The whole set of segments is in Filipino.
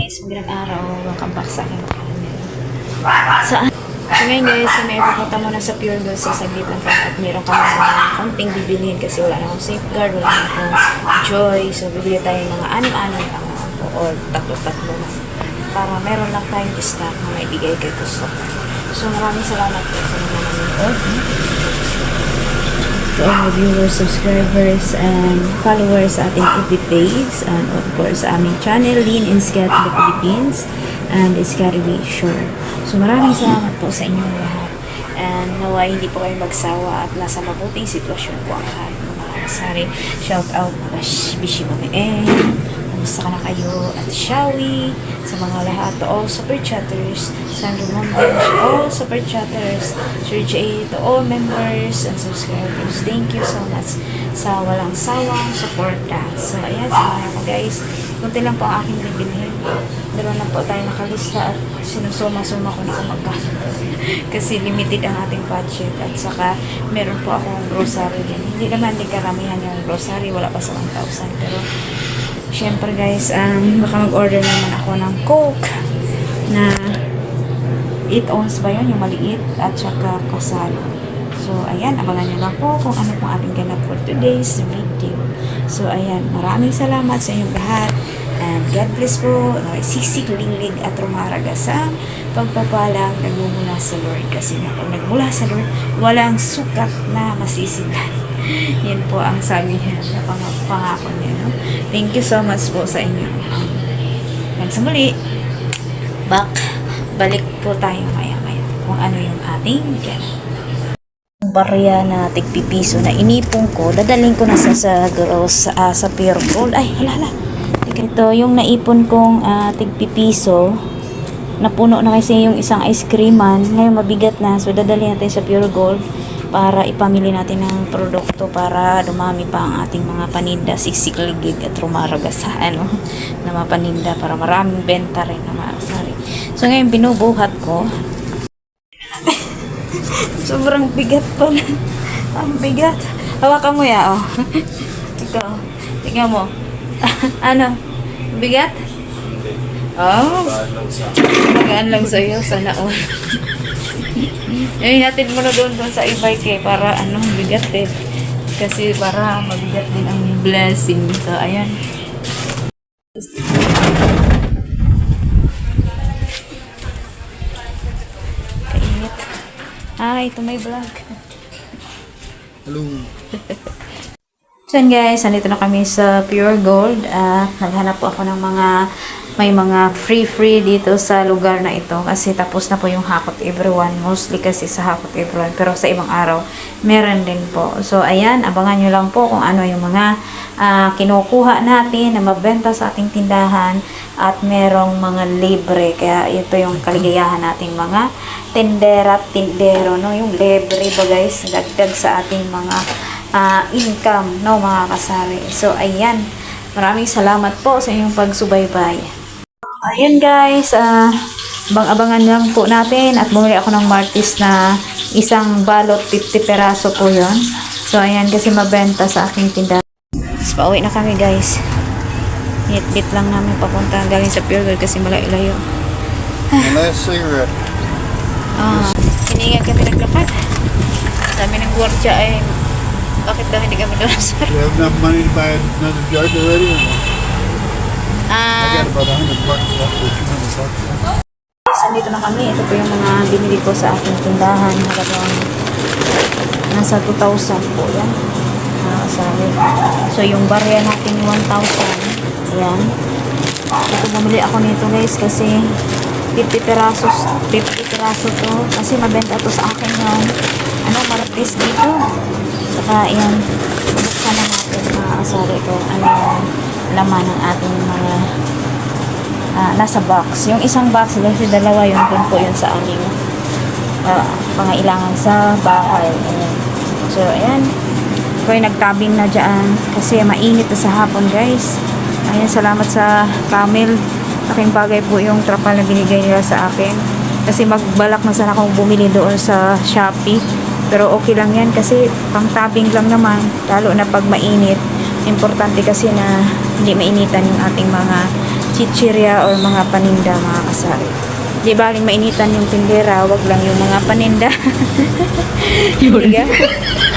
guys, magandang araw, welcome back sa aking channel. So ngayon guys, kami ay pupunta muna sa Pure Gold sa saglit lang kami at meron kami mga konting bibilihin kasi wala na akong safeguard, wala na akong joy. So bibili tayo ng mga anim-anim lang o tatlo-tatlo lang para meron lang tayong stock na may bigay kay Gusto. So maraming salamat po sa mga nanonood. To all viewers, subscribers, and followers sa ating FB page, and of course sa aming channel, Lynn and Scat in the Philippines, and Scariway Shore. So maraming salamat po sa inyong lahat. And nawa hindi po kayo magsawa at nasa mabuting sitwasyon po ang lahat ng mga kasari. Shout out Bishi Mami kamusta ka na kayo? At Shawi, sa mga lahat, to all super chatters, Sandro Mondes, all super chatters, Sir J, to all members and subscribers. Thank you so much sa walang sawang suporta. So, ayan, samahan ko guys. Kunti lang po ang aking bibilhin. Meron na po tayo nakalista at sinusuma-suma ko na kung magkano. Kasi limited ang ating budget. At saka, meron po akong grocery din. Hindi naman din karamihan yung grocery. Wala pa sa 1,000. Pero, syempre guys, baka mag-order naman ako ng Coke na 8 ounce ba yun, yung maliit, at saka kasal. So, ayan, abangan nyo lang po kung ano pong ating ganap for today's video. So, ayan, maraming salamat sa inyong lahat. And God bless po, sisig, linglig at rumaraga sa pagpapalang nagmumula sa Lord. Kasi nga, kung nagmula sa Lord, walang sukat na masisilan. Yan po ang sabi niya na pangako niya. No? Thank you so much po sa inyo. Hanggang sa muli, balik po tayo maya-maya kung ano yung ating ganap. Barya na tigpipiso na inipon ko, dadalhin ko na sa Pure Gold. Ay, hala. Ito, yung naipon kong tigpipiso, napuno na kasi yung isang ice creaman. Ngayon mabigat na, so dadalhin natin sa Pure Gold para ipamili natin ng produkto para dumami pa ang ating mga paninda, sisikligig at rumaraga sa na mga paninda para maraming benta rin na maasari. So ngayon binubuhat ko. Sobrang bigat pala. Ang bigat. Hawakan mo ya, oh. Ikaw. Tingnan mo. Ano? Bigat? Oh. Magaan lang sa'yo. Sana all. Ay, natin mo na doon sa e-bike para bigat eh. Kasi para mabigat din ang blessing. So, ayan. Kainit. Ito may vlog. Hello. So guys, nandito na kami sa Pure Gold. Naghanap po ako ng may mga free dito sa lugar na ito. Kasi tapos na po yung Hakot Everyone. Mostly kasi sa Hakot Everyone. Pero sa ibang araw, meron din po. So ayan, abangan nyo lang po kung ano yung mga kinukuha natin na mabenta sa ating tindahan. At merong mga libre. Kaya ito yung kaligayahan nating mga tindera at tindero. No? Yung libre ba guys, dagdag sa ating mga income, no mga kasari. So, ayan. Maraming salamat po sa inyong pagsubaybay. Ayan guys, abang-abangan lang po natin at bumili ako ng Martis na isang balot, 50 peraso po yun. So, ayan kasi mabenta sa aking tindahan. So, pauwi na kami guys. Bit lang namin papunta galing sa Pure Gold kasi malayo-layo. Last cigarette. Hiningan kami naglakad. Sabi ng gwardiya ay bakit daw hindi kami doon sa You have enough money to buy another jug already? I got about $100 left with $200. Nandito na kami. Ito po yung mga binili ko sa aking tindahan. Halagang nasa 2,000 po yan. Sabi. So yung barya natin 1,000. Ayan. Ito bumili ako nito guys kasi 50 peraso to. Kasi mabenta to sa akin yung Martis dito. Saka ayan, bubuksan na natin mga asari ito. Ano yung laman ng ating mga nasa box. Yung isang box, kasi dalawa yun. Doon po yun sa aming pangailangan sa bahay. Ayan. So, ayan. Ako ay nagtabing na dyan kasi mainit na sa hapon guys. Ayan, salamat sa Camel. Aking bagay po yung trapal na binigay nila sa akin. Kasi magbalak na sana akong bumili doon sa Shopee. Pero okay lang yan kasi pang-tabbing lang naman, lalo na pag mainit. Importante kasi na hindi mainitan yung ating mga chichirya or mga paninda mga kasari. Di baling mainitan yung tindera, wag lang yung mga paninda. Hindi ka?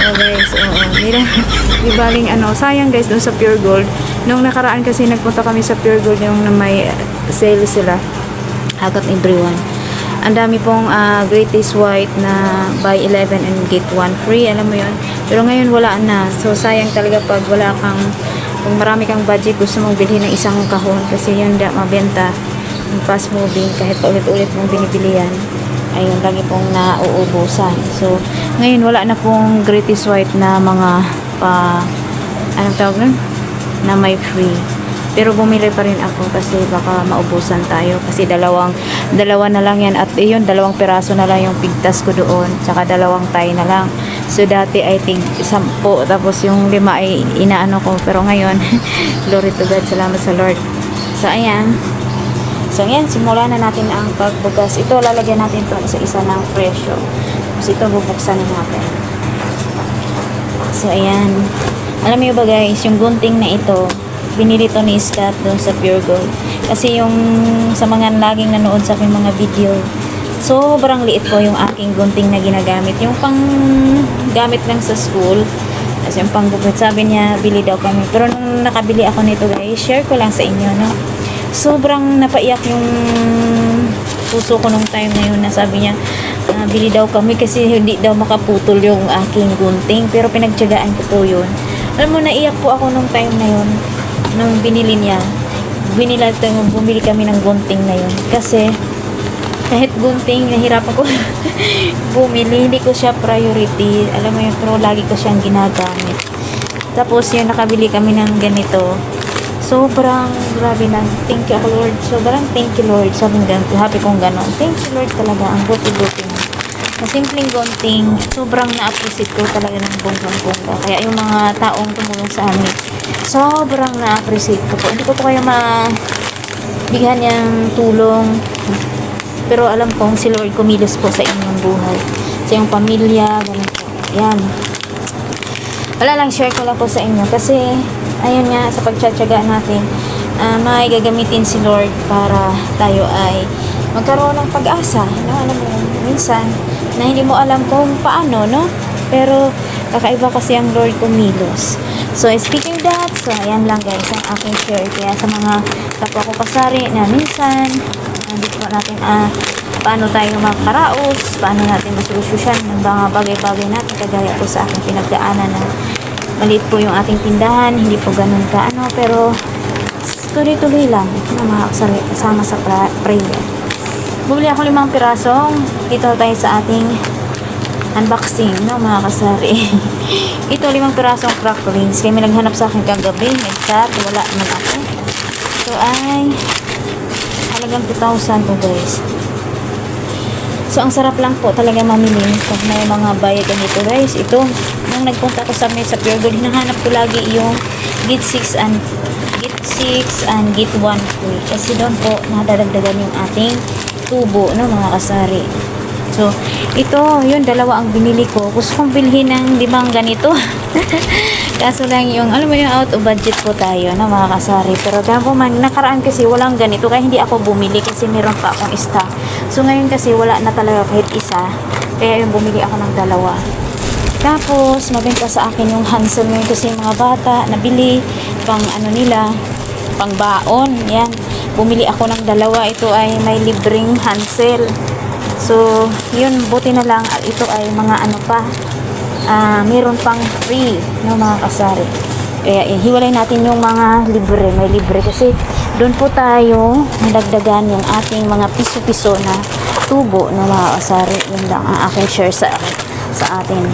Oh guys, oo. Di baling ano, sayang guys doon sa Pure Gold. Nung nakaraan kasi nagpunta kami sa Pure Gold yung na may sale sila. Hagot everyone. Ang dami pong Greatest White na buy 11 and get 1 free. Alam mo yun? Pero ngayon wala na. So sayang talaga pag wala kang, kung marami kang budget, gusto mong bilhin ng isang kahon kasi yun da mabenta. Yung fast moving, kahit paulit-ulit mong binibili yan, ayun, lagi pong nauubusan. So, ngayon wala na pong Greatest White na mga anong tawag nun? Na may free. Pero bumili pa rin ako kasi baka maubusan tayo. Kasi dalawa na lang yan. At yun, 2 piraso na lang yung pigtas ko doon. Tsaka 2 tie na lang. So, dati I think 10. Tapos yung 5 ay inaano ko. Pero ngayon, glory to God. Salamat sa Lord. So, ayan. So, yan, simulan na natin ang pagbugas. Ito, lalagyan natin ito sa isa ng presyo. Tapos ito, bubuksan natin. So, ayan. Alam niyo ba guys, yung gunting na ito, binili to ni Scott doon sa Pure Gold. Kasi yung sa mga laging nanood sa aking mga video, sobrang liit po yung aking gunting na ginagamit. Yung pang gamit lang sa school. Kasi yung pang gupit, sabi niya, bili daw kami. Pero nung nakabili ako nito guys, share ko lang sa inyo, no? Sobrang napaiyak yung puso ko nung time na yun na sabi niya, bili daw kami kasi hindi daw makaputol yung aking gunting. Pero pinagtyagaan ko po yun. Alam mo, naiyak po ako nung time na yun. Nung binili niya, bumili kami ng gunting na yun. Kasi kahit gunting, nahirapan ko bumili. Hindi ko siya priority. Alam mo yun, pero lagi ko siyang ginagamit. Tapos yun, nakabili kami ng ganito. Sobrang grabe na. Thank you Lord. Sobrang thank you Lord. Sabi kong gano'n. Thank you Lord talaga. Ang buti-buti mo. Na simpleng gunting, sobrang na-appreciate ko talaga ng bonggang-bongga. Kaya yung mga taong tumulong sa amin, sobrang na-appreciate ko po. Hindi ko po kayo mabigyan niyang tulong. Pero alam kong si Lord kumilos po sa inyong buhay. Sa iyong pamilya, ganun po. Yan. Wala lang, share ko lang po sa inyo. Kasi, ayun nga, sa pagtsatsaga natin, may gagamitin si Lord para tayo ay magkaroon ng pag-asa. No? Alam mo, minsan, na hindi mo alam kung paano, no? Pero, kakaiba kasi ang Lord kumilos. So, speaking that, so, ayan lang guys, ang aking share. Kaya sa mga kapwa ko kasari na minsan, dito natin, paano tayo magparaos, paano natin masolusyon ng mga bagay-bagay natin, kagaya po sa aking pinagdaanan na maliit po yung ating tindahan, hindi po ganun ka, pero tuloy-tuloy lang na mga kasama sa prayer. Bumili ako 5 pirasong. Dito tayo sa ating unboxing, no, mga kasari. Ito, 5 pirasong cracklings. Kaya may naghanap sa akin kagabi. Nag-chat. Wala naman ako. Ito ay halagang 2,000 po, guys. So, ang sarap lang po talaga mamili pag may mga bayad ganito, guys. Ito, nung nagpunta ko sa Pure Gold, hinahanap ko lagi yung Get 6 and Get 1 free. Kasi doon po, nadadagdagan yung ating tubo, no, mga kasari. So, ito, yun, 2 ang binili ko. Gusto kong bilhin ng 5 ganito. Kaso lang yung, alam mo yung out of budget po tayo, no, mga kasari. Pero nakaraan kasi walang ganito, kaya hindi ako bumili kasi meron pa akong stock. So, ngayon kasi wala na talaga kahit isa. Kaya yung bumili ako ng 2. Tapos, mabenta sa akin yung Hansel ngayon kasi yung mga bata, nabili, pang ano nila, pang baon, yan. Bumili ako ng 2. Ito ay may libreng Hansel. So, yun, buti na lang. Ito ay mga ano pa. Meron pang free, no, mga kasari. Kaya, hiwalay natin yung mga libre. May libre kasi doon po tayo nadagdagan yung ating mga piso-piso na tubo, no, mga kasari. Yun lang ang aking share sa atin.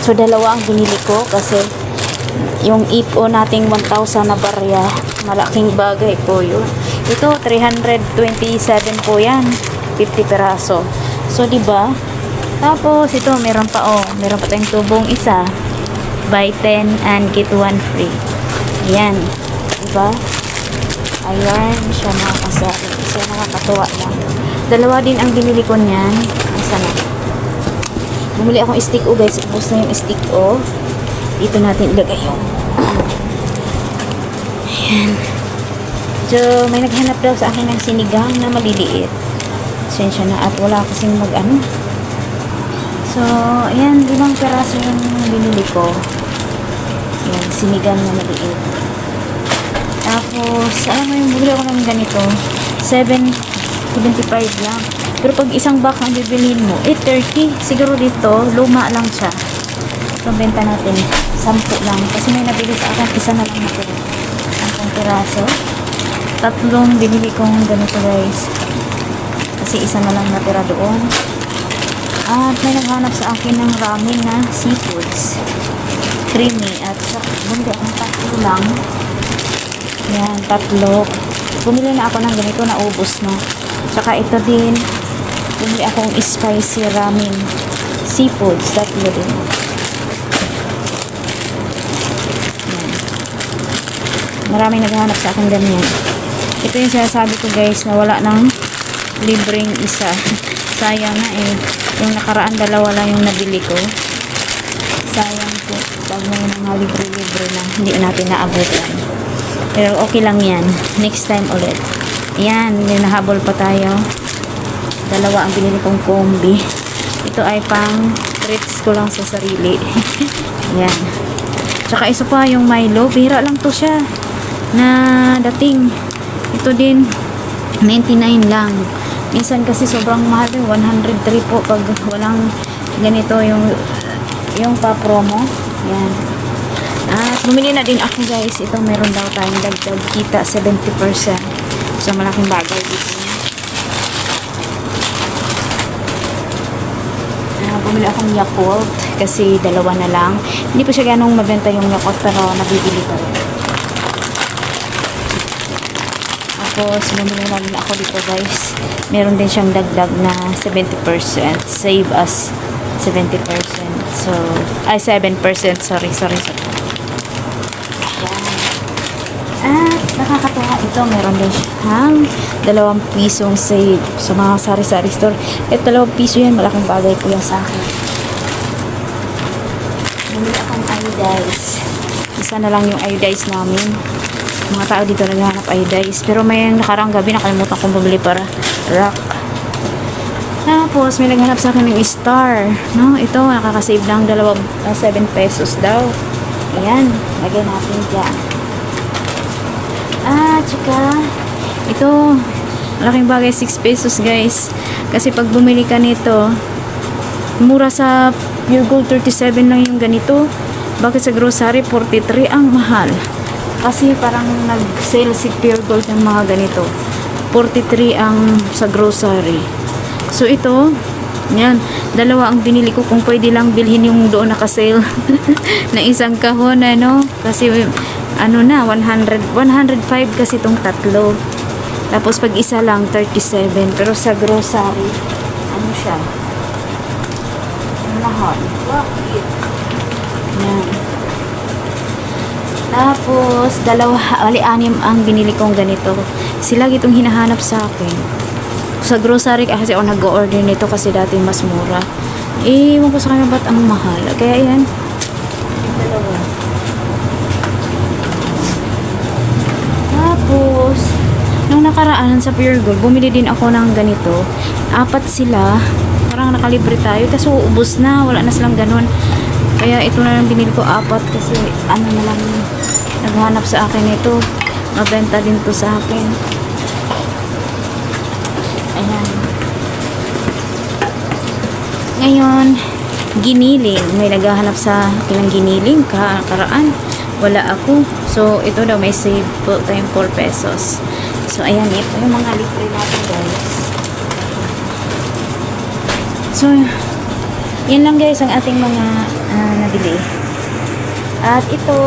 So, 2 ang binili ko kasi yung ipo nating 1,000 na barya, malaking bagay po yun. Ito, 327 po yan. 50 peraso. So, diba? Tapos, ito, meron pa tayong tubong isa. Buy 10 and get 1 free. Yan. Diba? Ayan, siya mga kasari. Siya nakakatuwa lang. 2 din ang binili ko niyan. Isa na. Bumili akong stick guys. Ubus na yung stick Dito natin ilagay yung. Ayan. Medyo may naghanap daw sa akin ng sinigang na maliliit. Sensya na at wala kasing mag-ano. So, ayan, 5 peraso yung binili ko. Ayan, sinigang na maliit. Tapos, alam mo yung bumili ako ng ganito, 7.75 lang. Pero pag isang box ang bibilhin mo, 8.30. Siguro dito, luma lang siya. So, benta natin, 10 lang. Kasi may nabili sa akin, isa na lang natira. 10 peraso. 3 binili kong ganito guys. Kasi isa na lang natira doon. At may naghanap sa akin ng ramen na seafoods. Creamy. At bumili akong 3 lang. Yan, 3. Bumili na ako ng ganito, naubos na. Tsaka ito din, bumili akong spicy ramen seafoods, 3 din. Yan. Maraming naghahanap sa akin ganyan. Ito yung sinasabi ko guys, na wala ng libreng isa. Sayang na eh. Yung nakaraan 2 lang yung nabili ko. Sayang po. Pag may mga libre-libre na, hindi natin naabutan. Pero okay lang yan. Next time ulit. Ayan, may nahabol pa tayo. 2 ang binili kong kombi. Ito ay pang treats ko lang sa sarili. Ayan. Tsaka isa pa yung Milo. Bihira lang to siya. Na dating. Ito din. 99 lang. Minsan kasi sobrang mahal. 103 po pag walang ganito yung pa-promo. Ayan. At bumili na din ako guys. Ito meron daw tayong dagdag kita 70%. So malaking bagay dito. Bumili akong Yakult kasi 2 na lang. Hindi pa siya ganong mabenta yung Yakult pero nabibili ko rin. Tapos bumili na din ako dito guys. Meron din siyang dagdag na 70%. Save us 70%. So, ay 7%. Sorry. At nakakatawa ito, meron din siyang 2 pisong save sa mga sari-sari store. At 2 piso yan, malaking bagay po yan sa akin. Bumili akong iodize. Isa na lang yung iodize namin. Mga tao dito naghahanap iodize. Pero may nakarang gabi nakalimutan kong bumili para rock. Tapos may naghanap sa akin ng star. No? Ito, nakakasave ng 7 pesos daw. Ayan, lagay natin dyan. Tsaka ito, malaking bagay, 6 pesos guys. Kasi pag bumili ka nito, mura sa Pure Gold 37 lang yung ganito. Bakit sa grocery 43 ang mahal? Kasi parang nag-sale si Pure Gold ng mga ganito. 43 ang sa grocery. So ito, yan, 2 ang binili ko. Kung pwede lang bilhin yung doon naka-sale na isang kahon, ano? Kasi ano na, 105 kasi itong 3. Tapos pag isa lang, 37. Pero sa grocery, ano siya? Mahal. Bakit? Yan. Tapos, 6 ang binili kong ganito. Sila itong hinahanap sa akin. Sa grocery kasi ako nag-order nito kasi dati mas mura. Ewan ko sa kanya ba't ang mahal. Kaya yan. 2. Tapos, nung nakaraan sa Pure Gold, bumili din ako ng ganito. 4 sila. Parang nakalibre tayo. Kasi uubos na. Wala na silang ganun. Kaya ito na lang binili ko 4 kasi ano na lang naghanap sa akin ito. Mabenta din to sa akin. Ayan. Ngayon, giniling. May naghahanap sa akin ng giniling karaan. Wala ako. So, ito daw may save po tayong 4 pesos. So, ayan. Ito yung mga libre natin guys. So, yan lang guys ang ating mga nabili. At ito,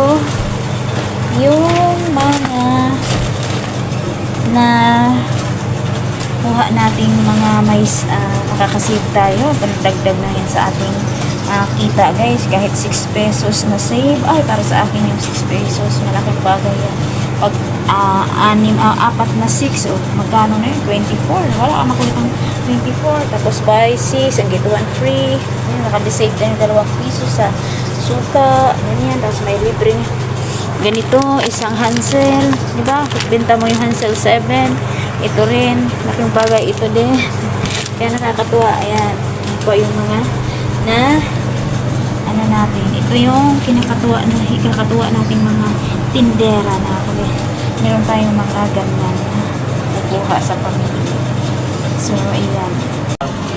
yung mga na kuha nating mga mais makakasave tayo. Pagdagdag na yan sa ating kita guys. Kahit 6 pesos na save. Ay, para sa akin yung 6 pesos. Malaking bagay yan. Pag 4 na 6, magkano na yun? 24. Wala ka makulit ng 24. Tapos buy 6, ang get 1 free. Nakadesave tayo ng 2 piso sa suka. Ganyan. Tapos may libreng ganito, isang Hansel, di ba? Benta mo yung Hansel 7. Ito rin, laking bagay ito din. Kaya nakakatuwa. Ayan, ito po yung mga na ano natin. Ito yung ikakatuwa nating mga tindera na meron tayong mga ganyan na kukuha sa pamilya. So, ayan.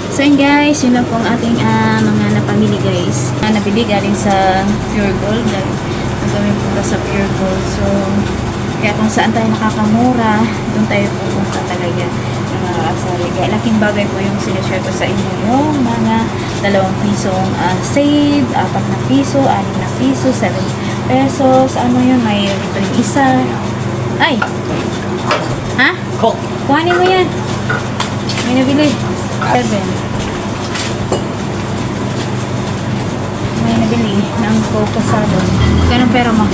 So, yun guys, yun lang po ang ating mga napamili guys. Nabili galing sa Pure Gold. Nagawin po sa Pure Gold. So, kaya kung saan tayo nakakamura, doon tayo pupunta talaga ng mga asari. Kaya laking bagay po yung sinishare ko sa inyo. Yung mga 2 pisong save, 4 na piso, 6 na piso, 7 pesos. Ano yun? May ito yung isa. Ay! Ha? Kuhanin mo yan. May nabili. 7. May nabili ng Coco Salon. Ganun pera mo?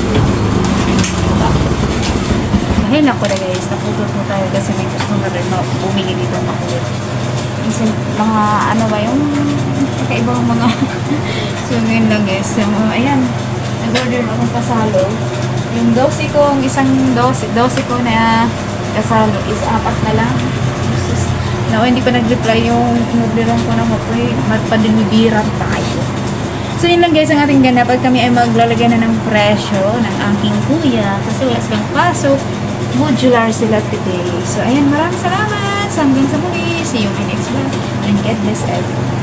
Dahil ako na guys, naputol po tayo kasi may customer rin bumili dito ng makulit. Kasi mga ano ba yung kakaibang mga so ngayon lang guys. So, ayan, nag-order akong kasalo. Yung isang dosi ko na kasalo is 4 na lang. No, hindi pa nag-reply yung in-orderan ko na mapoy. Magpadimibiran tayo. So, yun lang guys ang ating ganap. Pag kami ay maglalagay na ng presyo ng aking kuya kasi wala silang pasok, modular sila today. So, ayan, maraming salamat. So, hanggang sa muli. See you in my next vlog. And God bless everyone.